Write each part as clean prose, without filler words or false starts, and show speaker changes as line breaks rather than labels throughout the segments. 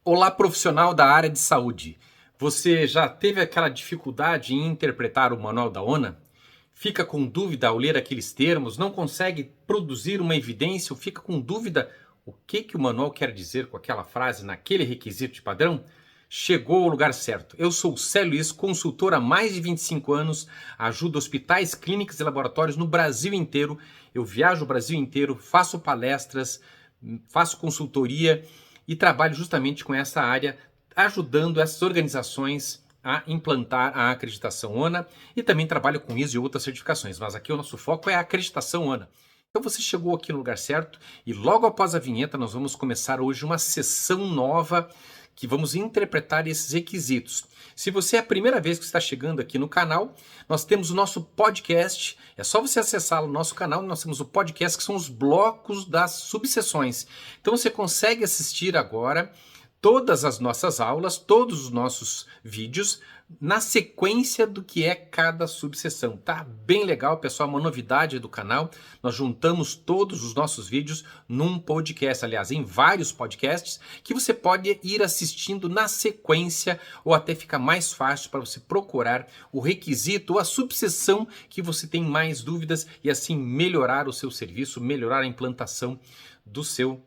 Olá, profissional da área de saúde. Você já teve aquela dificuldade em interpretar o manual da ONA? Fica com dúvida ao ler aqueles termos, não consegue produzir uma evidência ou fica com dúvida o que o manual quer dizer com aquela frase naquele requisito de padrão? Chegou ao lugar certo. Eu sou o Célio Luiz, consultor há mais de 25 anos, ajudo hospitais, clínicas e laboratórios no Brasil inteiro. Eu viajo o Brasil inteiro, faço palestras, faço consultoria e trabalho justamente com essa área, ajudando essas organizações a implantar a acreditação ONA e também trabalho com ISO e outras certificações, mas aqui o nosso foco é a acreditação ONA. Então você chegou aqui no lugar certo e logo após a vinheta nós vamos começar hoje uma sessão nova que vamos interpretar esses requisitos. Se você é a primeira vez que está chegando aqui no canal, nós temos o nosso podcast. É só você acessar o nosso canal, nós temos o podcast, que são os blocos das subseções. Então você consegue assistir agora todas as nossas aulas, todos os nossos vídeos, na sequência do que é cada subseção. Tá bem legal, pessoal, uma novidade do canal. Nós juntamos todos os nossos vídeos num podcast, aliás, em vários podcasts, que você pode ir assistindo na sequência ou até fica mais fácil para você procurar o requisito ou a subseção que você tem mais dúvidas e assim melhorar o seu serviço, melhorar a implantação do seu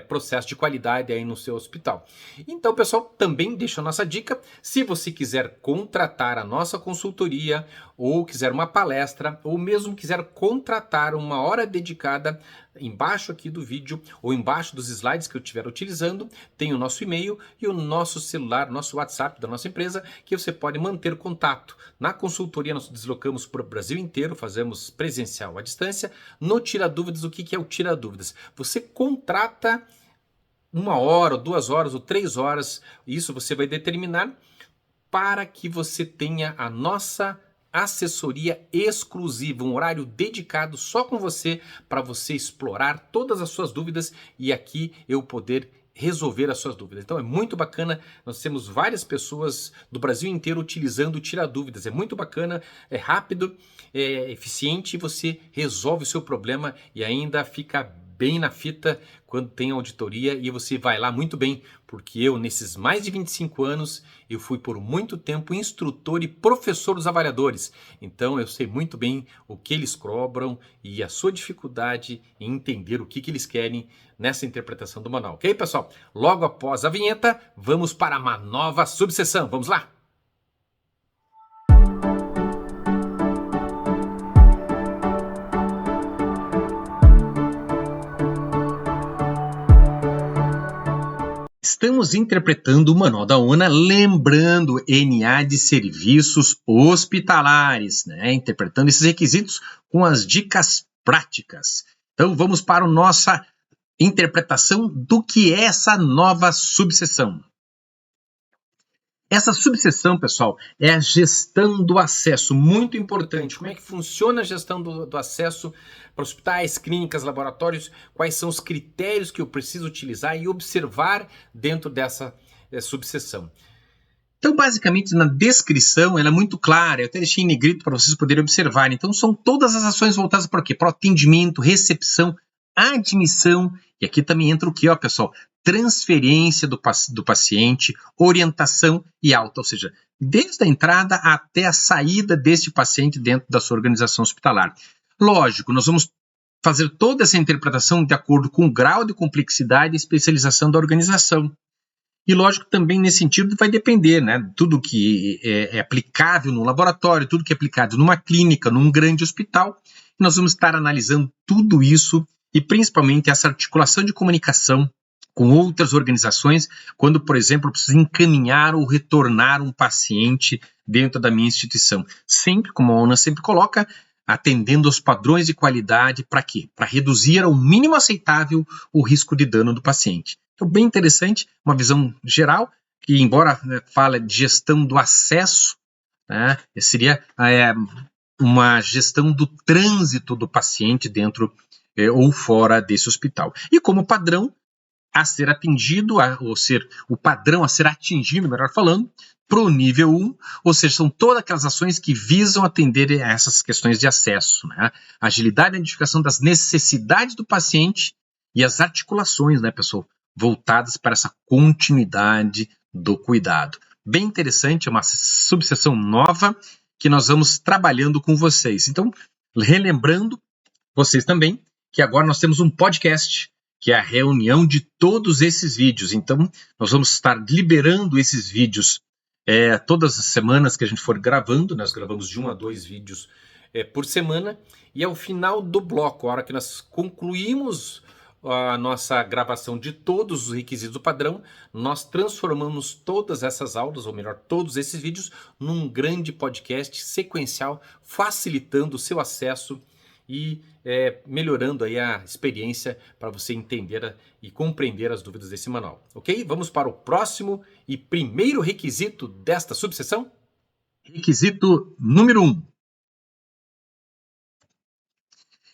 processo de qualidade aí no seu hospital. Então, pessoal, também deixa a nossa dica, se você quiser contratar a nossa consultoria, ou quiser uma palestra, ou mesmo quiser contratar uma hora dedicada, embaixo aqui do vídeo, ou embaixo dos slides que eu estiver utilizando, tem o nosso e-mail e o nosso celular, nosso WhatsApp da nossa empresa, que você pode manter contato. Na consultoria nós deslocamos para o Brasil inteiro, fazemos presencial à distância. No Tira Dúvidas, o que é o Tira Dúvidas? Você contrata 1 hora, ou 2 horas, ou 3 horas, isso você vai determinar para que você tenha a nossa assessoria exclusiva, um horário dedicado só com você, para você explorar todas as suas dúvidas e aqui eu poder resolver as suas dúvidas. Então é muito bacana, nós temos várias pessoas do Brasil inteiro utilizando o Tira Dúvidas, é muito bacana, é rápido, é eficiente e você resolve o seu problema e ainda fica bem na fita quando tem auditoria e você vai lá muito bem, porque eu nesses mais de 25 anos eu fui por muito tempo instrutor e professor dos avaliadores, então eu sei muito bem o que eles cobram e a sua dificuldade em entender o que eles querem nessa interpretação do manual, ok, pessoal? Logo após a vinheta, vamos para uma nova subseção, vamos lá? Estamos interpretando o Manual da ONA, lembrando NA de serviços hospitalares, né? Interpretando esses requisitos com as dicas práticas. Então vamos para a nossa interpretação do que é essa nova subseção. Essa subseção, pessoal, é a gestão do acesso, muito importante. Como é que funciona a gestão do acesso para hospitais, clínicas, laboratórios? Quais são os critérios que eu preciso utilizar e observar dentro dessa subseção? Então, basicamente, na descrição, ela é muito clara. Eu até deixei em negrito para vocês poderem observar. Então, são todas as ações voltadas para o quê? Para o atendimento, recepção, admissão. E aqui também entra o quê, ó, pessoal? Transferência do paciente, orientação e alta, ou seja, desde a entrada até a saída deste paciente dentro da sua organização hospitalar. Lógico, nós vamos fazer toda essa interpretação de acordo com o grau de complexidade e especialização da organização. E lógico, também nesse sentido vai depender, né? Tudo que é aplicável no laboratório, tudo que é aplicado numa clínica, num grande hospital, nós vamos estar analisando tudo isso e principalmente essa articulação de comunicação com outras organizações, quando, por exemplo, eu preciso encaminhar ou retornar um paciente dentro da minha instituição. Sempre, como a ONA sempre coloca, atendendo aos padrões de qualidade, para quê? Para reduzir ao mínimo aceitável o risco de dano do paciente. Então, bem interessante, uma visão geral, que embora fale de gestão do acesso, né, seria uma gestão do trânsito do paciente dentro ou fora desse hospital. E como padrão, a ser atingido, ou ser o padrão a ser atingido, melhor falando, para o nível 1, ou seja, são todas aquelas ações que visam atender a essas questões de acesso, né? Agilidade na identificação das necessidades do paciente e as articulações, né, pessoal,
voltadas para essa continuidade do cuidado. Bem interessante, é uma subseção nova que nós vamos trabalhando com vocês. Então, relembrando vocês também que agora nós temos um podcast, que é a reunião de todos esses vídeos. Então, nós vamos estar liberando esses vídeos todas as semanas que a gente for gravando. Nós gravamos de 1 a 2 vídeos por semana. E ao final do bloco, a hora que nós concluímos a nossa gravação de todos os requisitos do padrão, nós transformamos todas essas aulas, ou melhor, todos esses vídeos, num grande podcast sequencial, facilitando o seu acesso e melhorando aí a experiência para você entender e compreender as dúvidas desse manual. Ok? Vamos para o próximo e primeiro requisito desta subseção? Requisito número 1.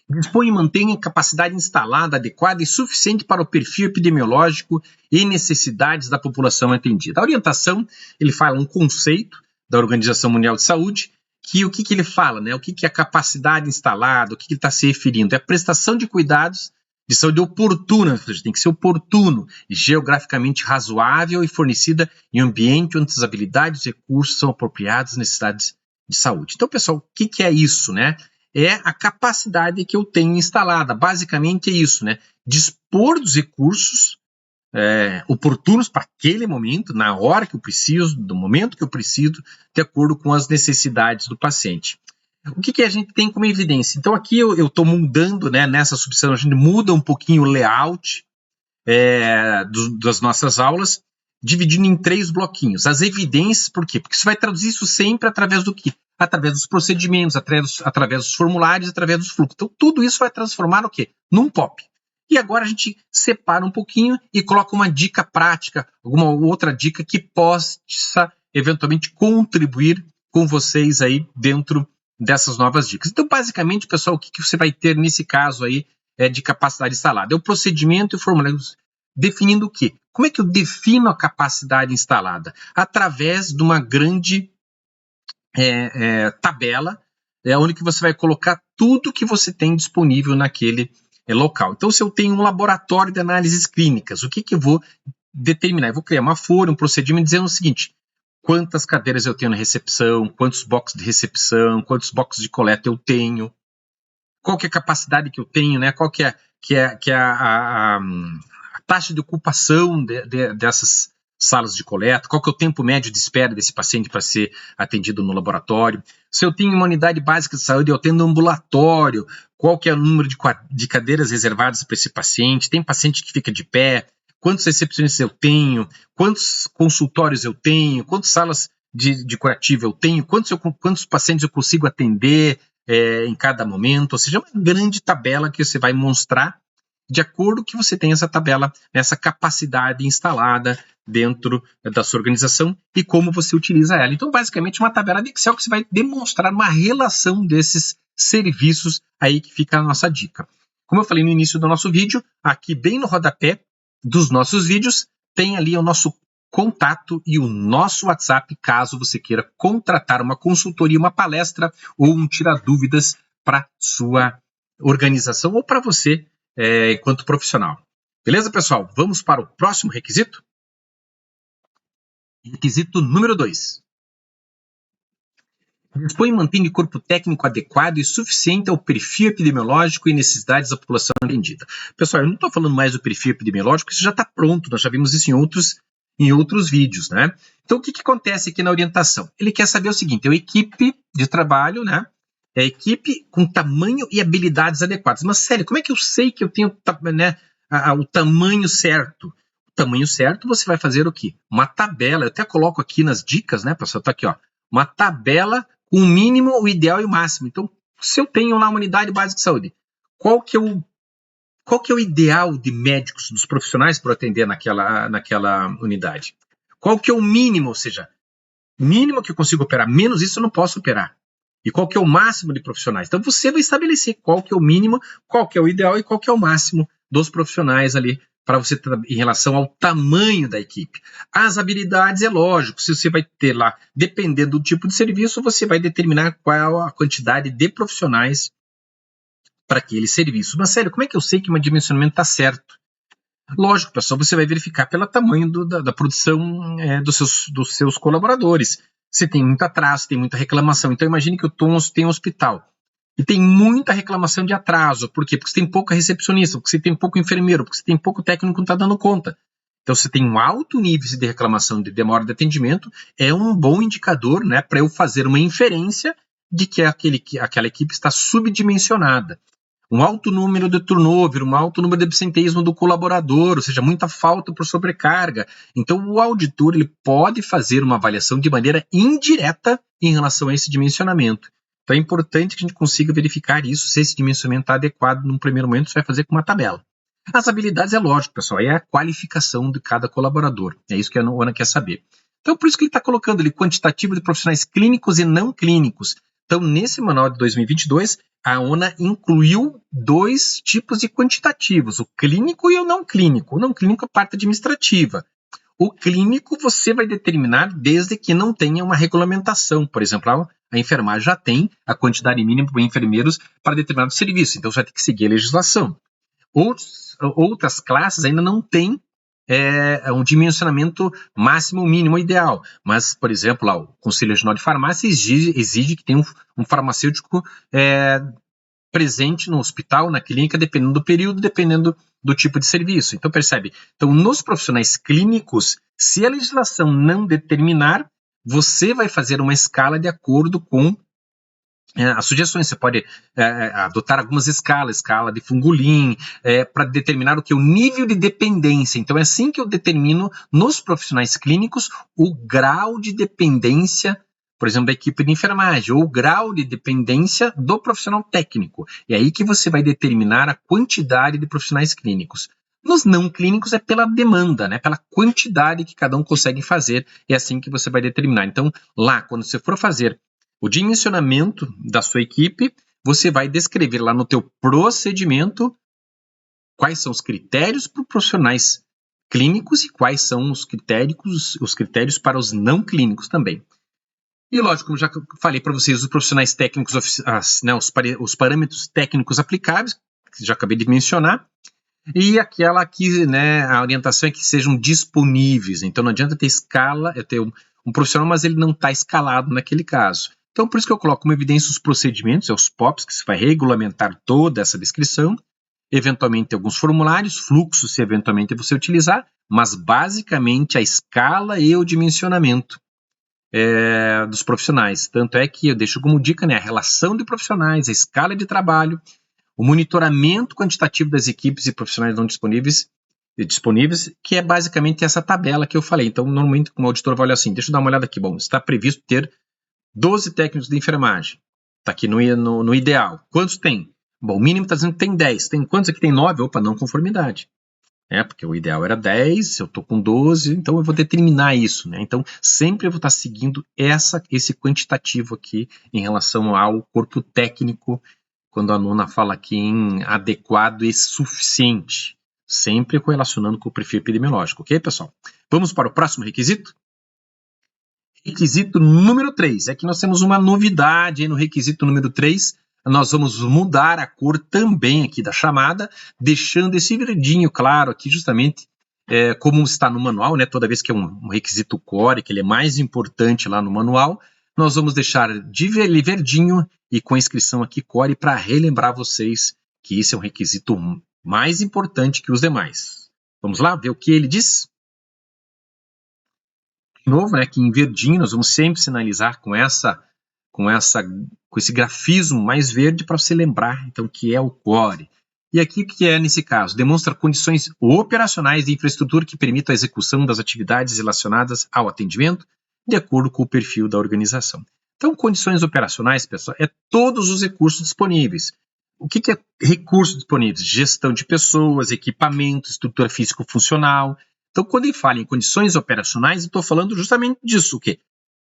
Dispõe e mantenha capacidade instalada adequada e suficiente para o perfil epidemiológico e necessidades da população atendida. A orientação, ele fala um conceito da Organização Mundial de Saúde, que o que ele fala, né? O que é a capacidade instalada, o que ele está se referindo? É a prestação de cuidados de saúde oportuna, ou seja, tem que ser oportuno, geograficamente razoável e fornecida em um ambiente onde as habilidades e recursos são apropriados às necessidades de saúde. Então, pessoal, o que é isso, né? É a capacidade que eu tenho instalada. Basicamente é isso, né? Dispor dos recursos oportunos para aquele momento, na hora que eu preciso, do momento que eu preciso, de acordo com as necessidades do paciente. O que a gente tem como evidência? Então aqui eu estou mudando, né, nessa subseção, a gente muda um pouquinho o layout das nossas aulas, dividindo em 3 bloquinhos. As evidências, por quê? Porque você vai traduzir isso sempre através do quê? Através dos procedimentos, através dos formulários, através dos fluxos. Então, tudo isso vai transformar no quê? Num POP. E agora a gente separa um pouquinho e coloca uma dica prática, alguma outra dica que possa, eventualmente, contribuir com vocês aí dentro dessas novas dicas. Então, basicamente, pessoal, o que você vai ter nesse caso aí de capacidade instalada? É o procedimento e formulários definindo o quê? Como é que eu defino a capacidade instalada? Através de uma grande tabela, onde que você vai colocar tudo que você tem disponível naquele local. Então, se eu tenho um laboratório de análises clínicas, o que eu vou determinar? Eu vou criar uma folha, um procedimento dizendo o seguinte: quantas cadeiras eu tenho na recepção, quantos boxes de recepção, quantos boxes de coleta eu tenho, qual que é a capacidade que eu tenho, né? Qual que é a taxa de ocupação dessas salas de coleta, qual que é o tempo médio de espera desse paciente para ser atendido no laboratório. Se eu tenho uma unidade básica de saúde, eu tenho um ambulatório, qual que é o número de cadeiras reservadas para esse paciente, tem paciente que fica de pé, quantos recepcionistas eu tenho, quantos consultórios eu tenho, quantas salas de curativo eu tenho, quantos pacientes eu consigo atender em cada momento, ou seja, uma grande tabela que você vai mostrar de acordo que você tem essa tabela, essa capacidade instalada dentro da sua organização e como você utiliza ela. Então, basicamente, uma tabela de Excel que você vai demonstrar uma relação desses serviços aí que fica a nossa dica. Como eu falei no início do nosso vídeo, aqui bem no rodapé dos nossos vídeos, tem ali o nosso contato e o nosso WhatsApp, caso você queira contratar uma consultoria, uma palestra ou um tirar dúvidas para sua organização ou para você enquanto profissional. Beleza, pessoal? Vamos para o próximo requisito? Requisito número 2. Dispõe e mantém corpo técnico adequado e suficiente ao perfil epidemiológico e necessidades da população atendida. Pessoal, eu não estou falando mais do perfil epidemiológico, isso já está pronto, nós já vimos isso em outros vídeos, né? Então, o que acontece aqui na orientação? Ele quer saber o seguinte: é uma equipe de trabalho, né? É a equipe com tamanho e habilidades adequadas. Mas, sério, como é que eu sei que eu tenho o tamanho certo? O tamanho certo, você vai fazer o quê? Uma tabela. Eu até coloco aqui nas dicas, né, pessoal? Está aqui, ó. Uma tabela com o mínimo, o ideal e o máximo. Então, se eu tenho lá uma unidade básica de saúde, qual que é o ideal de médicos, dos profissionais para atender naquela unidade? Qual que é o mínimo? Ou seja, mínimo que eu consigo operar, menos isso eu não posso operar. E qual que é o máximo de profissionais? Então, você vai estabelecer qual que é o mínimo, qual que é o ideal e qual que é o máximo dos profissionais ali para você em relação ao tamanho da equipe. As habilidades, é lógico, se você vai ter lá, dependendo do tipo de serviço, você vai determinar qual a quantidade de profissionais para aquele serviço. Mas, sério, como é que eu sei que o dimensionamento está certo? Lógico, pessoal, você vai verificar pelo tamanho da produção dos seus colaboradores. Se tem muito atraso, tem muita reclamação. Então, imagine que o Tons tem um hospital e tem muita reclamação de atraso. Por quê? Porque você tem pouca recepcionista, porque você tem pouco enfermeiro, porque você tem pouco técnico que não está dando conta. Então, você tem um alto nível de reclamação de demora de atendimento, é um bom indicador, né, para eu fazer uma inferência de que aquela equipe está subdimensionada. Um alto número de turnover, um alto número de absenteísmo do colaborador, ou seja, muita falta por sobrecarga. Então, o auditor ele pode fazer uma avaliação de maneira indireta em relação a esse dimensionamento. Então, é importante que a gente consiga verificar isso, se esse dimensionamento está adequado num primeiro momento, você vai fazer com uma tabela. As habilidades é lógico, pessoal, é a qualificação de cada colaborador. É isso que a ONA quer saber. Então, por isso que ele está colocando ali quantitativo de profissionais clínicos e não clínicos. Então, nesse manual de 2022, a ONA incluiu 2 tipos de quantitativos, o clínico e o não clínico. O não clínico é a parte administrativa. O clínico você vai determinar desde que não tenha uma regulamentação. Por exemplo, a enfermagem já tem a quantidade mínima para enfermeiros para determinado serviço, então você vai ter que seguir a legislação. Outras classes ainda não têm um dimensionamento máximo ou mínimo ideal. Mas, por exemplo, o Conselho Regional de Farmácia exige que tenha um farmacêutico presente no hospital, na clínica, dependendo do período, dependendo do tipo de serviço. Então, percebe? Então, nos profissionais clínicos, se a legislação não determinar, você vai fazer uma escala de acordo com as sugestões. Você pode adotar algumas escalas, escala de Fungulin, para determinar o que é o nível de dependência. Então, é assim que eu determino nos profissionais clínicos o grau de dependência, por exemplo, da equipe de enfermagem, ou o grau de dependência do profissional técnico. É aí que você vai determinar a quantidade de profissionais clínicos. Nos não clínicos é pela demanda, né? Pela quantidade que cada um consegue fazer, é assim que você vai determinar. Então, lá, quando você for fazer o dimensionamento da sua equipe, você vai descrever lá no teu procedimento quais são os critérios para os profissionais clínicos e quais são os critérios para os não clínicos também. E lógico, como já falei para vocês, os profissionais técnicos, os parâmetros técnicos aplicáveis, que já acabei de mencionar, e aquela aqui, né, a orientação é que sejam disponíveis. Então não adianta ter escala, eu ter um profissional, mas ele não está escalado naquele caso. Então, por isso que eu coloco como evidência os procedimentos, os POPs, que você vai regulamentar toda essa descrição, eventualmente alguns formulários, fluxos, se eventualmente você utilizar, mas basicamente a escala e o dimensionamento dos profissionais. Tanto é que eu deixo como dica, né, a relação de profissionais, a escala de trabalho, o monitoramento quantitativo das equipes e profissionais não disponíveis, que é basicamente essa tabela que eu falei. Então, normalmente, como o auditor vai olhar assim, deixa eu dar uma olhada aqui, bom, está previsto ter 12 técnicos de enfermagem. Está aqui no ideal. Quantos tem? Bom, o mínimo está dizendo que tem 10. Tem quantos aqui tem 9? Opa, não conformidade. Porque o ideal era 10, eu estou com 12, então eu vou determinar isso. Né? Então, sempre eu vou estar seguindo esse quantitativo aqui em relação ao corpo técnico, quando a nona fala aqui em adequado e suficiente. Sempre correlacionando com o perfil epidemiológico. Ok, pessoal? Vamos para o próximo requisito? Requisito número 3, é que nós temos uma novidade aí no requisito número 3, nós vamos mudar a cor também aqui da chamada, deixando esse verdinho claro aqui justamente como está no manual, né? Toda vez que é um requisito core, que ele é mais importante lá no manual, nós vamos deixar de verdinho e com a inscrição aqui core para relembrar vocês que esse é um requisito mais importante que os demais. Vamos lá ver o que ele diz? De novo, né, que em verdinho nós vamos sempre sinalizar com esse grafismo mais verde para você lembrar, então, que é o core. E aqui o que é nesse caso? Demonstra condições operacionais de infraestrutura que permitam a execução das atividades relacionadas ao atendimento de acordo com o perfil da organização. Então, condições operacionais, pessoal, é todos os recursos disponíveis. O que é recursos disponíveis? Gestão de pessoas, equipamento, estrutura físico-funcional. Então, quando ele fala em condições operacionais, eu estou falando justamente disso. O quê?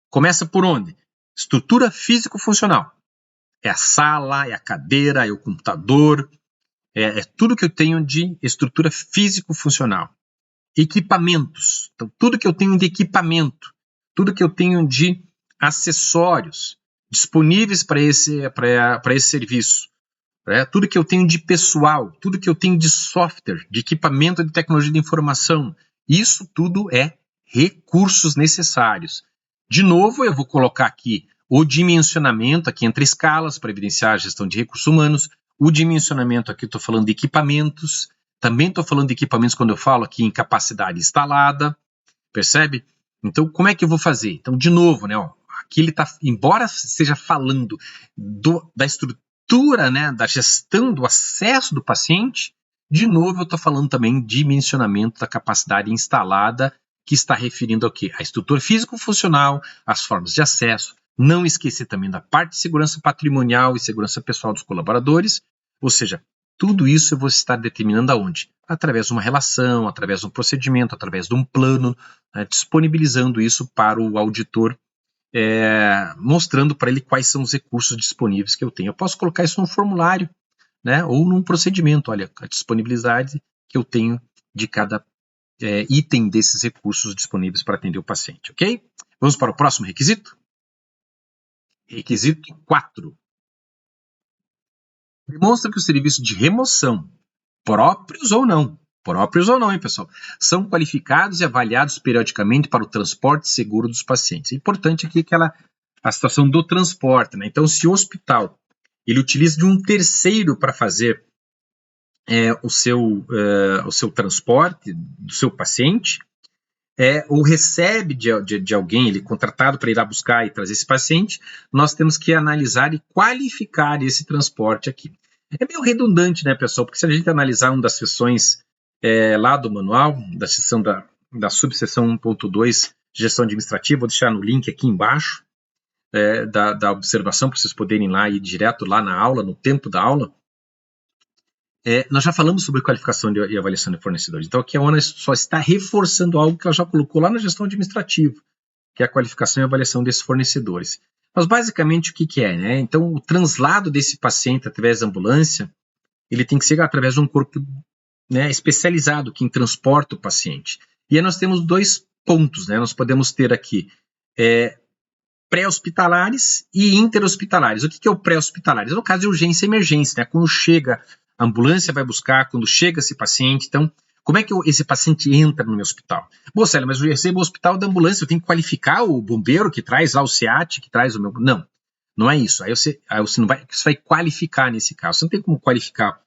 Começa por onde? Estrutura físico-funcional. É a sala, é a cadeira, é o computador, é tudo que eu tenho de estrutura físico-funcional. Equipamentos. Então, tudo que eu tenho de equipamento, tudo que eu tenho de acessórios disponíveis para esse serviço. tudo que eu tenho de pessoal, tudo que eu tenho de software, de equipamento de tecnologia de informação, isso tudo é recursos necessários. De novo, eu vou colocar aqui o dimensionamento, aqui entre escalas, para evidenciar a gestão de recursos humanos. O dimensionamento aqui, estou falando de equipamentos. Também estou falando de equipamentos quando eu falo aqui em capacidade instalada. Percebe? Então, como é que eu vou fazer? Então, de novo, né, aqui ele está, embora esteja falando da estrutura, né, da gestão do acesso do paciente, de novo eu estou falando também de dimensionamento da capacidade instalada, que está referindo ao quê? A estrutura físico-funcional, as formas de acesso, não esquecer também da parte de segurança patrimonial e segurança pessoal dos colaboradores, ou seja, tudo isso eu vou estar determinando aonde? Através de uma relação, através de um procedimento, através de um plano, né, disponibilizando isso para o auditor, mostrando para ele quais são os recursos disponíveis que eu tenho. Eu posso colocar isso num formulário, né, ou num procedimento, olha, a disponibilidade que eu tenho de cada item desses recursos disponíveis para atender o paciente, ok? Vamos para o próximo requisito? Requisito 4. Demonstra que os serviços de remoção, próprios ou não, hein, pessoal, são qualificados e avaliados periodicamente para o transporte seguro dos pacientes. É importante aqui a situação do transporte, né? Então, se o hospital ele utiliza de um terceiro para fazer o seu transporte do seu paciente, ou recebe de alguém, ele contratado para ir lá buscar e trazer esse paciente, nós temos que analisar e qualificar esse transporte aqui. É meio redundante, né, pessoal? Porque se a gente analisar uma das seções lá do manual, da seção da subseção 1.2, gestão administrativa, vou deixar no link aqui embaixo, da observação, para vocês poderem ir lá e ir direto lá na aula, no tempo da aula. Nós já falamos sobre qualificação e avaliação de fornecedores. Então, aqui a ONA só está reforçando algo que ela já colocou lá na gestão administrativa, que é a qualificação e avaliação desses fornecedores. Mas, basicamente, o que é? Né? Então, o translado desse paciente através da ambulância, ele tem que ser através de um corpo, né, especializado, que transporta o paciente. E aí nós temos 2 pontos. Né? Nós podemos ter aqui pré-hospitalares e interhospitalares. O que é o pré-hospitalares? No caso de urgência e emergência, né? Quando chega a ambulância vai buscar, quando chega esse paciente, então, como é que esse paciente entra no meu hospital? Bom, Célia, mas eu recebo o hospital da ambulância, eu tenho que qualificar o bombeiro que traz lá o SEAT, que traz o meu... Não, não é isso. Aí você vai qualificar nesse caso. Você não tem como qualificar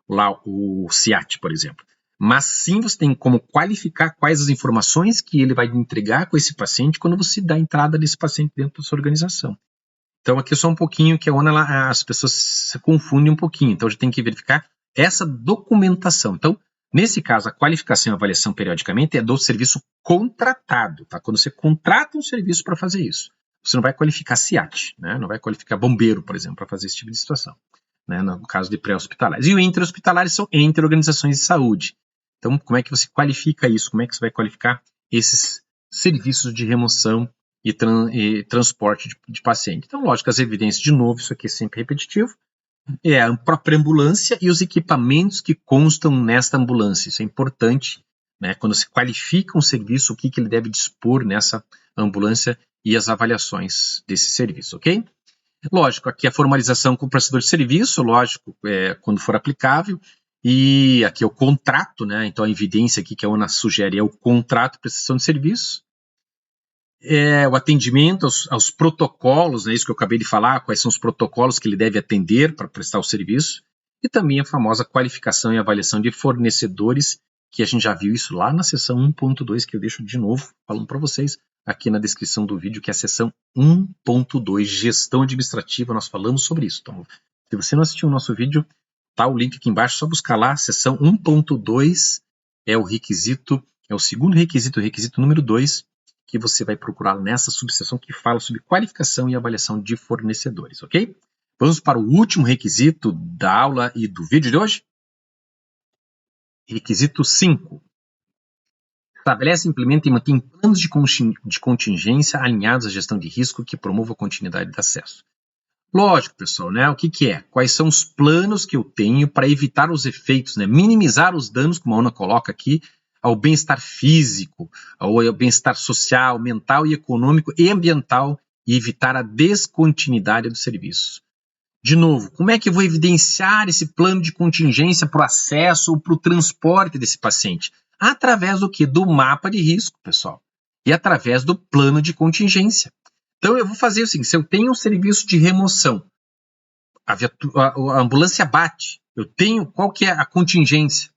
lá o SEAT, por exemplo. Mas sim você tem como qualificar quais as informações que ele vai entregar com esse paciente quando você dá entrada desse paciente dentro da sua organização. Então, aqui só um pouquinho que a ONA, as pessoas se confundem um pouquinho. Então, a gente tem que verificar essa documentação. Então, nesse caso, a qualificação e avaliação periodicamente é do serviço contratado. Tá? Quando você contrata um serviço para fazer isso, você não vai qualificar SEAT, né? Não vai qualificar bombeiro, por exemplo, para fazer esse tipo de situação, né? No caso de pré-hospitalares. E o inter-hospitalares são entre organizações de saúde. Então, como é que você qualifica isso? Como é que você vai qualificar esses serviços de remoção e transporte de paciente? Então, lógico, as evidências, de novo, isso aqui é sempre repetitivo, é a própria ambulância e os equipamentos que constam nesta ambulância. Isso é importante, né? Quando se qualifica um serviço, o que ele deve dispor nessa ambulância e as avaliações desse serviço, ok? Lógico, aqui a formalização com o prestador de serviço, lógico, quando for aplicável, e aqui é o contrato, né? Então a evidência aqui que a ONA sugere é o contrato de prestação de serviço, o atendimento aos protocolos, né? Isso que eu acabei de falar, quais são os protocolos que ele deve atender para prestar o serviço, e também a famosa qualificação e avaliação de fornecedores, que a gente já viu isso lá na seção 1.2, que eu deixo de novo falando para vocês aqui na descrição do vídeo, que é a seção 1.2, gestão administrativa, nós falamos sobre isso. Então, se você não assistiu o nosso vídeo, tá o link aqui embaixo, só buscar lá, seção 1.2 é o requisito, é o segundo requisito, o requisito número 2, que você vai procurar nessa subseção que fala sobre qualificação e avaliação de fornecedores, ok? Vamos para o último requisito da aula e do vídeo de hoje. Requisito 5. Estabelece, implementa e mantém planos de contingência alinhados à gestão de risco que promova a continuidade de acesso. Lógico, pessoal, né? O que é? Quais são os planos que eu tenho para evitar os efeitos, né? Minimizar os danos, como a ONA coloca aqui, ao bem-estar físico, ao bem-estar social, mental e econômico e ambiental, e evitar a descontinuidade do serviço. De novo, como é que eu vou evidenciar esse plano de contingência para o acesso ou para o transporte desse paciente? Através do quê? Do mapa de risco, pessoal. E através do plano de contingência. Então, eu vou fazer o seguinte, se eu tenho um serviço de remoção, a ambulância bate, eu tenho, qual que é a contingência?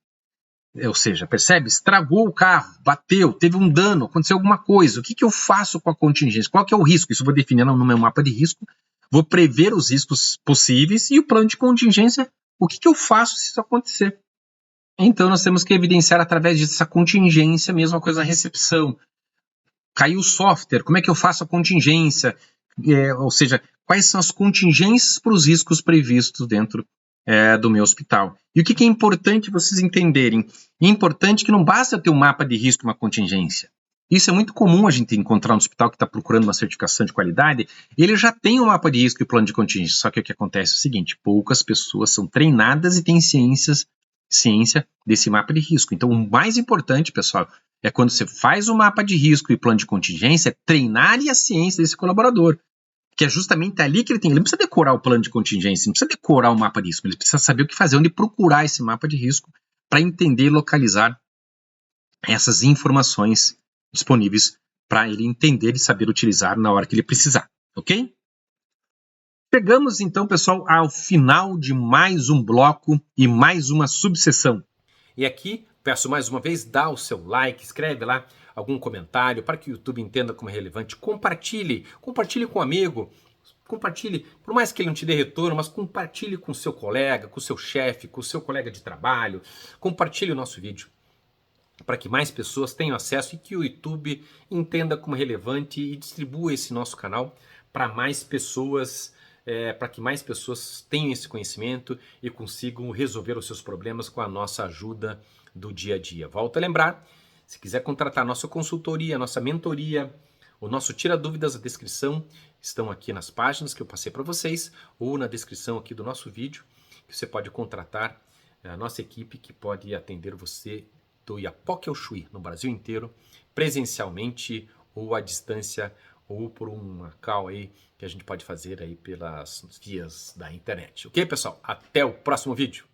Ou seja, percebe? Estragou o carro, bateu, teve um dano, aconteceu alguma coisa. O que eu faço com a contingência? Qual que é o risco? Isso eu vou definir no meu mapa de risco. Vou prever os riscos possíveis e o plano de contingência, o que eu faço se isso acontecer? Então, nós temos que evidenciar através dessa contingência, mesma coisa na recepção. Caiu o software, como é que eu faço a contingência? Ou seja, quais são as contingências para os riscos previstos dentro do meu hospital? E o que é importante vocês entenderem? É importante que não basta eu ter um mapa de risco e uma contingência. Isso é muito comum a gente encontrar no hospital que está procurando uma certificação de qualidade. Ele já tem um mapa de risco e plano de contingência. Só que o que acontece é o seguinte, poucas pessoas são treinadas e têm ciência desse mapa de risco. Então, o mais importante, pessoal, é quando você faz o mapa de risco e plano de contingência, é treinar a ciência desse colaborador. Que é justamente ali que ele tem. Ele não precisa decorar o plano de contingência, não precisa decorar o mapa de risco, ele precisa saber o que fazer, onde procurar esse mapa de risco para entender e localizar essas informações disponíveis para ele entender e saber utilizar na hora que ele precisar, ok? Chegamos então, pessoal, ao final de mais um bloco e mais uma subseção.
E aqui, peço mais uma vez, dá o seu like, escreve lá algum comentário para que o YouTube entenda como é relevante. Compartilhe com um amigo, compartilhe, por mais que ele não te dê retorno, mas compartilhe com o seu colega, com o seu chefe, com o seu colega de trabalho. Compartilhe o nosso vídeo para que mais pessoas tenham acesso e que o YouTube entenda como é relevante e distribua esse nosso canal para mais pessoas, para que mais pessoas tenham esse conhecimento e consigam resolver os seus problemas com a nossa ajuda do dia a dia. Volto a lembrar, se quiser contratar a nossa consultoria, a nossa mentoria, o nosso Tira Dúvidas, a descrição estão aqui nas páginas que eu passei para vocês ou na descrição aqui do nosso vídeo, que você pode contratar a nossa equipe que pode atender você do Iapoque ao Chuí, no Brasil inteiro, presencialmente ou à distância ou por uma call aí que a gente pode fazer aí pelas vias da internet. Ok, pessoal? Até o próximo vídeo.